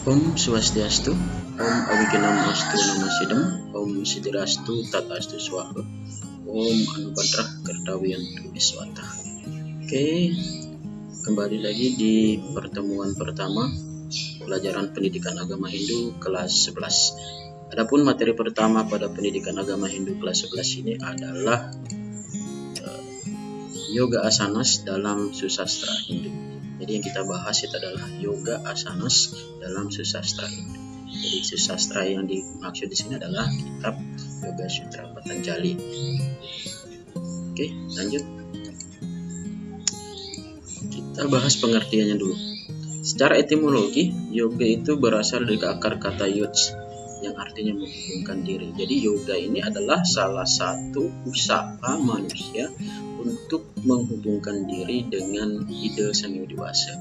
Om Swastiastu, Om Awikinamastu Namasidam, Om Siddhirastu Tatastu Swaha, Om Anubadrah Kertawiyantu Viswata. Oke, kembali lagi di pertemuan pertama pelajaran pendidikan agama Hindu kelas 11. Adapun materi pertama pada pendidikan agama Hindu kelas 11 ini adalah yoga asanas dalam susastra Hindu. Jadi yang kita bahas itu adalah yoga asanas dalam susastra Hindu. Jadi susastra yang dimaksud di sini adalah kitab Yoga Sutra Patanjali. Oke, lanjut. Kita bahas pengertiannya dulu. Secara etimologi, yoga itu berasal dari akar kata yods yang artinya menghubungkan diri. Jadi yoga ini adalah salah satu usaha manusia untuk menghubungkan diri dengan ide sang yang dewasa,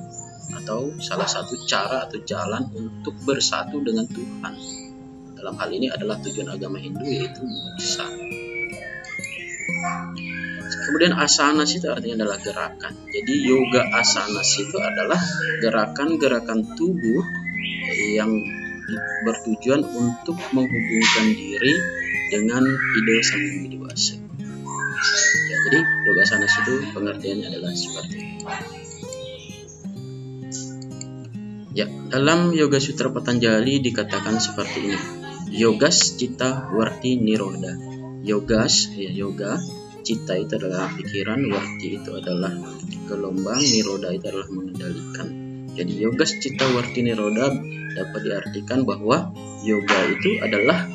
atau salah satu cara atau jalan untuk bersatu dengan Tuhan. Dalam hal ini adalah tujuan agama Hindu, yaitu moksha. Kemudian asanas itu artinya adalah gerakan. Jadi yoga asanas itu adalah gerakan-gerakan tubuh yang bertujuan untuk menghubungkan diri dengan ide sang yang dewasa. Ya, jadi yoga asanas itu pengertiannya adalah seperti itu. Ya, dalam Yoga Sutra Patanjali dikatakan seperti ini. Yogas citta warti niroda. Yogas, ya yoga, citta itu adalah pikiran, warti itu adalah gelombang, niroda itu adalah mengendalikan. Jadi yogas citta warti niroda dapat diartikan bahwa yoga itu adalah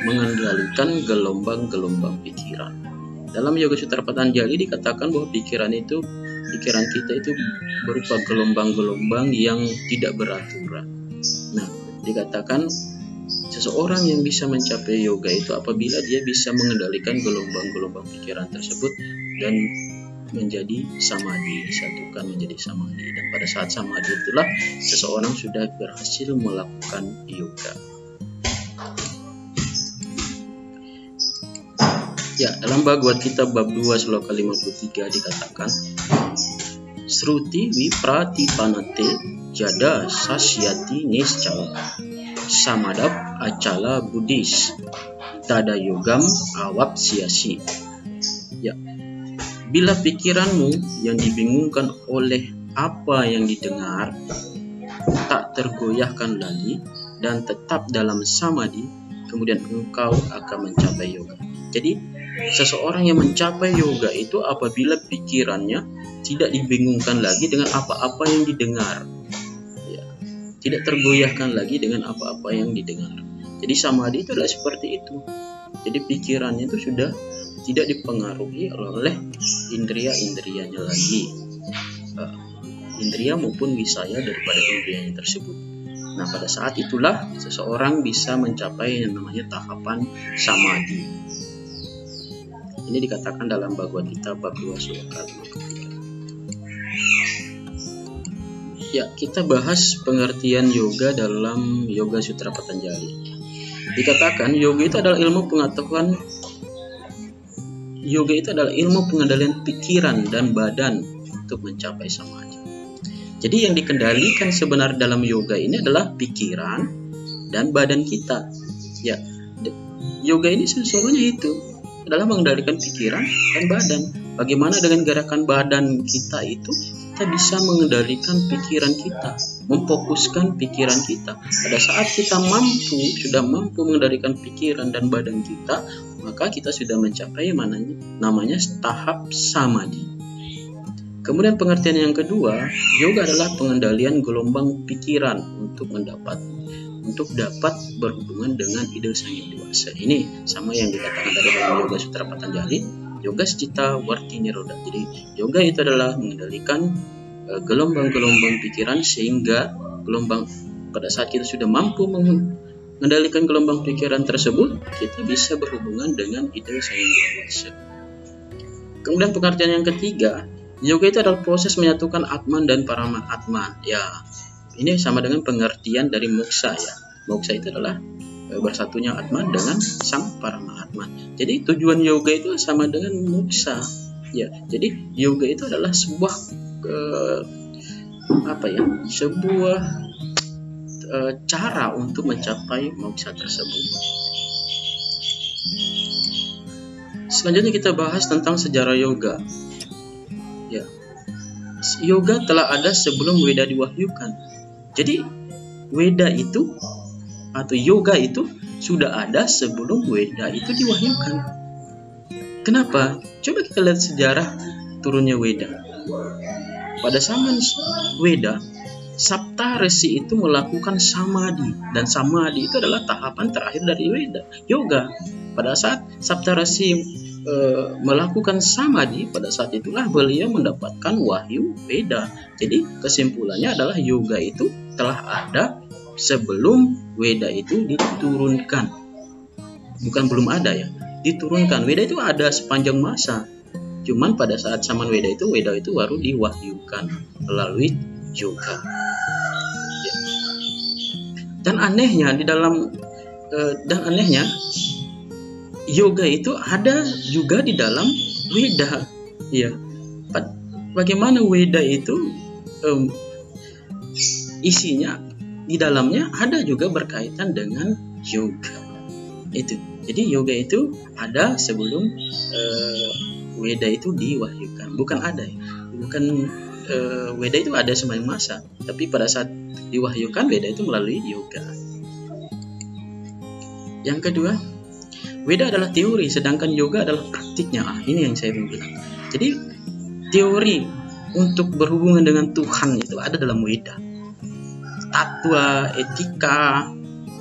mengendalikan gelombang-gelombang pikiran. Dalam Yoga Sutra Patanjali dikatakan bahwa pikiran kita itu berupa gelombang-gelombang yang tidak beraturan. Nah, dikatakan seseorang yang bisa mencapai yoga itu apabila dia bisa mengendalikan gelombang-gelombang pikiran tersebut dan menjadi samadhi, disatukan menjadi samadhi. Dan pada saat samadhi itulah seseorang sudah berhasil melakukan yoga. Ya, dalam Bhagavad Gita bab 2 sloka 53 dikatakan Sruti vipratipanate jada sasyati nischala samadap acala buddhis tada yogam awapsyasi. Ya, bila pikiranmu yang dibingungkan oleh apa yang didengar tak tergoyahkan lagi dan tetap dalam samadhi, kemudian engkau akan mencapai yoga. Jadi seseorang yang mencapai yoga itu apabila pikirannya tidak dibingungkan lagi dengan apa-apa yang didengar, ya, tidak tergoyahkan lagi dengan apa-apa yang didengar. Jadi samadhi itu adalah seperti itu. Jadi pikirannya itu sudah tidak dipengaruhi oleh indria-indrianya lagi, indria maupun wisaya daripada indrianya tersebut. Nah, pada saat itulah seseorang bisa mencapai yang namanya tahapan samadhi. Ini dikatakan dalam Bhagavad Gita bab 2 sloka 53. Ya, kita bahas pengertian yoga dalam Yoga Sutra Patanjali. Dikatakan yoga itu adalah ilmu pengetahuan. Yoga itu adalah ilmu pengendalian pikiran dan badan untuk mencapai samadhi. Jadi yang dikendalikan sebenarnya dalam yoga ini adalah pikiran dan badan kita. Ya, yoga ini sesungguhnya itu adalah mengendalikan pikiran dan badan. Bagaimana dengan gerakan badan kita itu? Kita bisa mengendalikan pikiran kita, memfokuskan pikiran kita. Pada saat kita sudah mampu mengendalikan pikiran dan badan kita, maka kita sudah mencapai namanya tahap samadhi. Kemudian pengertian yang kedua, yoga adalah pengendalian gelombang pikiran untuk dapat berhubungan dengan ide sang yang dewasa. Ini sama yang dikatakan tadi dalam Yoga Sutra Patanjali, yoga citta warti niroda. Jadi yoga itu adalah mengendalikan gelombang-gelombang pikiran, sehingga pada saat kita sudah mampu mengendalikan gelombang pikiran tersebut, kita bisa berhubungan dengan ide sang yang dewasa. Kemudian pengertian yang ketiga, yoga itu adalah proses menyatukan Atman dan Paramatman. Ya, ini sama dengan pengertian dari moksha, ya. Moksha itu adalah bersatunya Atman dengan sang Paramatman. Jadi tujuan yoga itu sama dengan moksha. Ya, jadi yoga itu adalah sebuah cara untuk mencapai moksa tersebut. Selanjutnya kita bahas tentang sejarah yoga. Ya, yoga telah ada sebelum Weda diwahyukan. Jadi Weda itu atau yoga itu sudah ada sebelum Weda itu diwahyukan. Kenapa? Coba kita lihat sejarah turunnya Weda. Pada zaman Weda, Saptarsi itu melakukan samadhi, dan samadhi itu adalah tahapan terakhir dari Weda yoga. Pada saat Saptarsi melakukan samadhi, pada saat itulah beliau mendapatkan wahyu Weda. Jadi kesimpulannya adalah yoga itu telah ada sebelum Weda itu diturunkan. Bukan belum ada ya, diturunkan. Weda itu ada sepanjang masa. Cuman pada saat zaman Weda itu baru diwahyukan melalui yoga. Ya. Dan anehnya yoga itu ada juga di dalam Weda. Ya. Bagaimana Weda itu isinya di dalamnya ada juga berkaitan dengan yoga. Itu. Jadi yoga itu ada sebelum Weda itu diwahyukan. Bukan ada ya. Weda itu ada sepanjang masa, tapi pada saat diwahyukan Weda itu melalui yoga. Yang kedua, Weda adalah teori, sedangkan yoga adalah praktiknya. Ini yang saya bilang. Jadi teori untuk berhubungan dengan Tuhan itu ada dalam Weda. Tatwa, etika,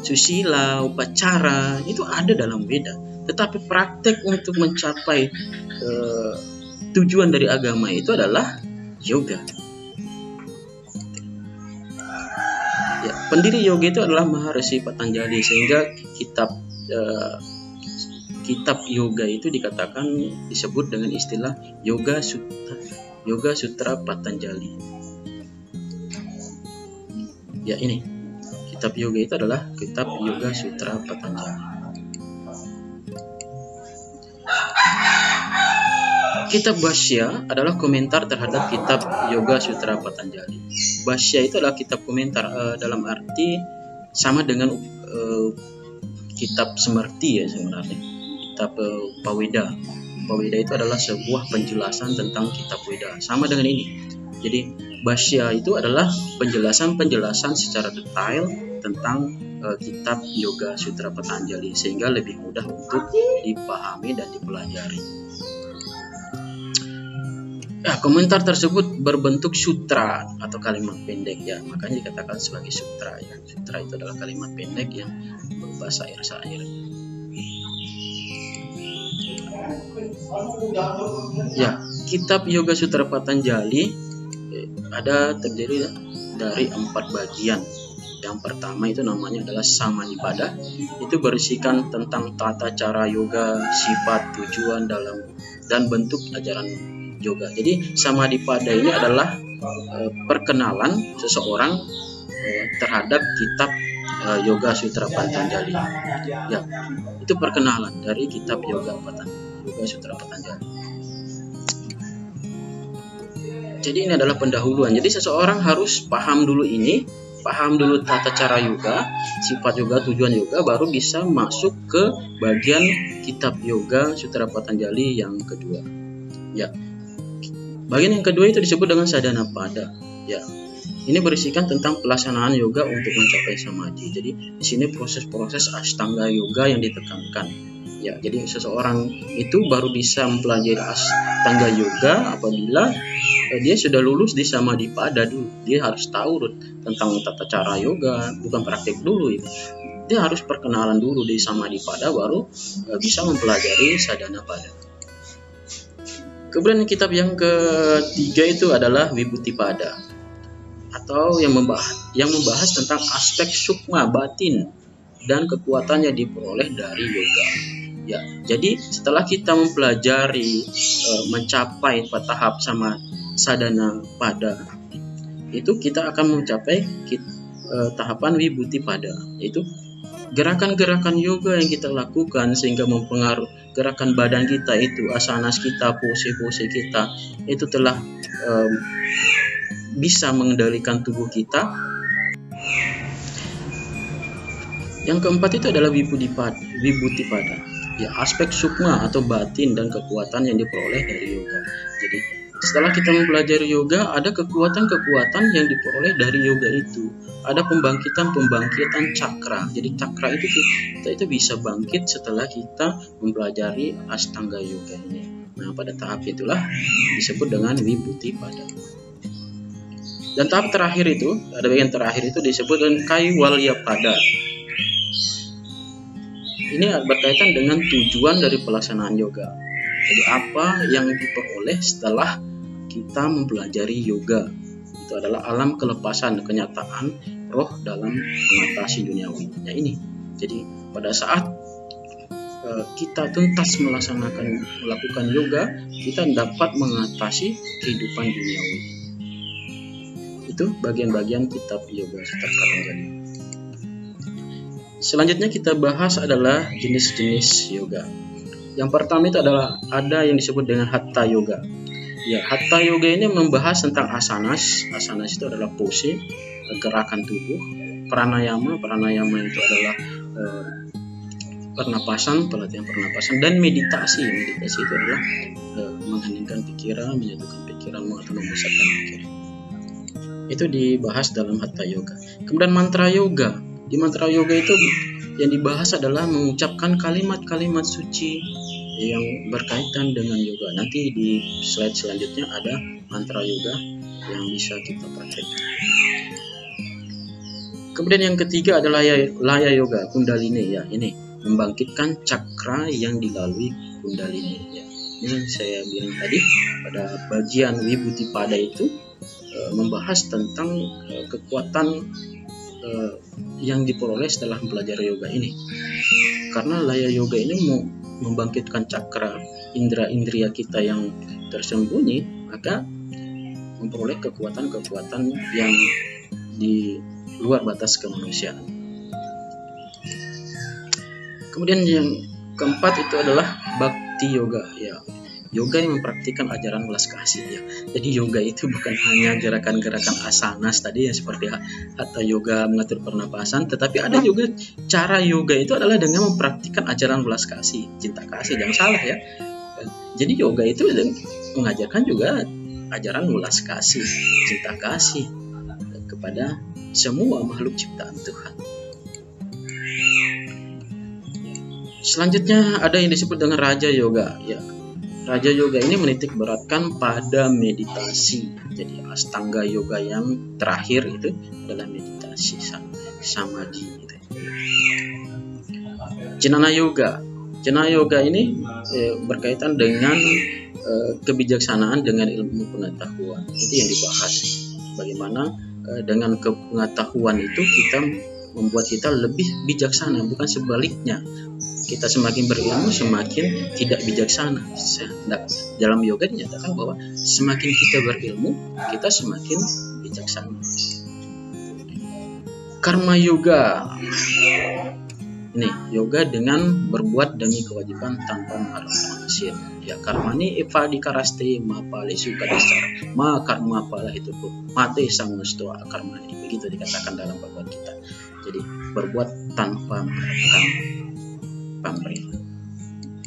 susila, upacara itu ada dalam Weda. Tetapi praktek untuk mencapai tujuan dari agama itu adalah yoga. Ya, pendiri yoga itu adalah Maharishi Patanjali, sehingga kitab yoga itu disebut dengan istilah Yoga Sutra Patanjali. Ya, ini kitab yoga itu adalah kitab Yoga Sutra Patanjali. Kitab Bhashya adalah komentar terhadap kitab Yoga Sutra Patanjali. Bhashya itu adalah kitab komentar, dalam arti sama dengan kitab Smriti ya sebenarnya. Kitab Paweda. Paweda itu adalah sebuah penjelasan tentang kitab Weda. Sama dengan ini. Jadi Bhashya itu adalah penjelasan secara detail tentang kitab Yoga Sutra Patanjali, sehingga lebih mudah untuk dipahami dan dipelajari. Ya, komentar tersebut berbentuk sutra atau kalimat pendek ya, makanya dikatakan sebagai sutra ya. Sutra itu adalah kalimat pendek yang berupa syair-syair. Ya, kitab Yoga Sutra Patanjali terdiri dari 4 bagian. Yang pertama itu namanya adalah Samanipada. Itu berisikan tentang tata cara yoga, sifat, tujuan dan bentuk ajaran yoga. Jadi Samanipada ini adalah perkenalan seseorang terhadap kitab Yoga Sutra Patanjali. Ya, itu perkenalan dari kitab Yoga Sutra Patanjali. Jadi ini adalah pendahuluan. Jadi seseorang harus paham dulu tata cara yoga, sifat yoga, tujuan yoga, baru bisa masuk ke bagian kitab Yoga Sutra Patanjali yang kedua. Ya. Bagian yang kedua itu disebut dengan sadhana pada. Ya. Ini berisikan tentang pelaksanaan yoga untuk mencapai samadhi. Jadi di sini proses-proses ashtanga yoga yang ditekankan. Ya, jadi seseorang itu baru bisa mempelajari ashtanga yoga apabila dia sudah lulus di Samanipada dulu. Dia harus tahu tentang tata cara yoga, bukan praktik dulu ya. Dia harus perkenalan dulu di Samanipada, baru bisa mempelajari sadhana pada. Kemudian kitab yang ketiga itu adalah Vibhuti-pada, atau yang membahas tentang aspek sukma batin dan kekuatannya diperoleh dari yoga. Ya, jadi setelah kita mempelajari mencapai tahap sama sadhana pada, itu kita akan mencapai tahapan Vibhuti-pada, yaitu gerakan-gerakan yoga yang kita lakukan sehingga mempengaruhi gerakan badan kita, itu asanas kita, pose-pose kita, itu telah bisa mengendalikan tubuh kita Yang keempat itu adalah Vibhuti-pada. Ya, aspek sukma atau batin dan kekuatan yang diperoleh dari yoga. Jadi setelah kita mempelajari yoga, ada kekuatan-kekuatan yang diperoleh dari yoga itu. Ada pembangkitan cakra. Jadi cakra itu kita itu bisa bangkit setelah kita mempelajari Ashtanga yoga ini. Nah, pada tahap itulah disebut dengan Vibhuti-pada. Dan tahap terakhir itu, ada bagian terakhir itu disebut dengan Kaivalya-pada. Ini berkaitan dengan tujuan dari pelaksanaan yoga. Jadi apa yang diperoleh setelah kita mempelajari yoga? Itu adalah alam kelepasan, kenyataan roh dalam mengatasi duniawi. Ya ini. Jadi pada saat kita tuntas melakukan yoga, kita dapat mengatasi kehidupan duniawi. Itu bagian-bagian kitab Yoga Sutra Patanjali. Selanjutnya kita bahas adalah jenis-jenis yoga. Yang pertama itu adalah ada yang disebut dengan Hatha Yoga. Ya, Hatha Yoga ini membahas tentang asanas. Asanas itu adalah pose, gerakan tubuh. Pranayama itu adalah pernapasan, pelatihan pernapasan, dan meditasi. Meditasi itu adalah mengheningkan pikiran, menyatukan pikiran, atau memusatkan pikiran. Itu dibahas dalam Hatha Yoga. Kemudian mantra yoga. Di mantra yoga itu yang dibahas adalah mengucapkan kalimat-kalimat suci yang berkaitan dengan yoga. Nanti di slide selanjutnya ada mantra yoga yang bisa kita praktekkan. Kemudian yang ketiga adalah Laya Yoga, Kundalini. Ya, ini membangkitkan cakra yang dilalui Kundalini. Ya, ini saya bilang tadi pada bagian Vibhuti-pada itu membahas tentang kekuatan yang diperoleh setelah mempelajari yoga ini. Karena Laya Yoga ini membangkitkan cakra indera-indria kita yang tersembunyi, maka memperoleh kekuatan-kekuatan yang di luar batas kemanusiaan. Kemudian yang keempat itu adalah Bhakti Yoga. Ya, yoga yang mempraktikkan ajaran welas kasih. Ya. Jadi yoga itu bukan hanya gerakan-gerakan asanas tadi yang seperti Hatha Yoga mengatur pernapasan, tetapi ada juga cara yoga itu adalah dengan mempraktikkan ajaran welas kasih, cinta kasih. Jangan salah ya. Jadi yoga itu mengajarkan juga ajaran welas kasih, cinta kasih kepada semua makhluk ciptaan Tuhan. Selanjutnya ada yang disebut dengan Raja Yoga. Ya. Raja Yoga ini menitik beratkan pada meditasi. Jadi Ashtanga Yoga yang terakhir itu adalah meditasi samadhi. Jnana Yoga. Jnana Yoga ini berkaitan dengan kebijaksanaan dengan ilmu pengetahuan. Itu yang dibahas. Bagaimana dengan pengetahuan itu kita membuat kita lebih bijaksana, bukan sebaliknya. Kita semakin berilmu semakin tidak bijaksana. Dalam yoga dinyatakan bahwa semakin kita berilmu kita semakin bijaksana. Karma Yoga. Ini yoga dengan berbuat demi kewajiban tanpa mengharapkan hasil. Ya, karmani eva dikaraste mapale suka dasar ma karma pala itu pun mate sangustoa karmani. Begitu dikatakan dalam Bhagavad Gita. Jadi berbuat tanpa mengharapkan pamrih.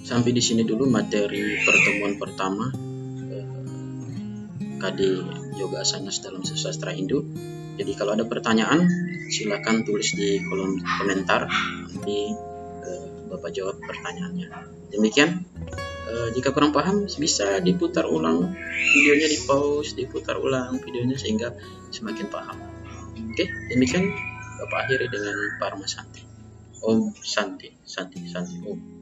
Sampai di sini dulu materi pertemuan pertama KD Yoga Asanas dalam sastra Hindu. Jadi kalau ada pertanyaan silakan tulis di kolom komentar, nanti Bapak jawab pertanyaannya. Demikian. Jika kurang paham bisa diputar ulang videonya, di pause, diputar ulang videonya sehingga semakin paham. Oke, demikian Bapak akhiri dengan Parma Santi. Om Santi, Santi, Santi, Om.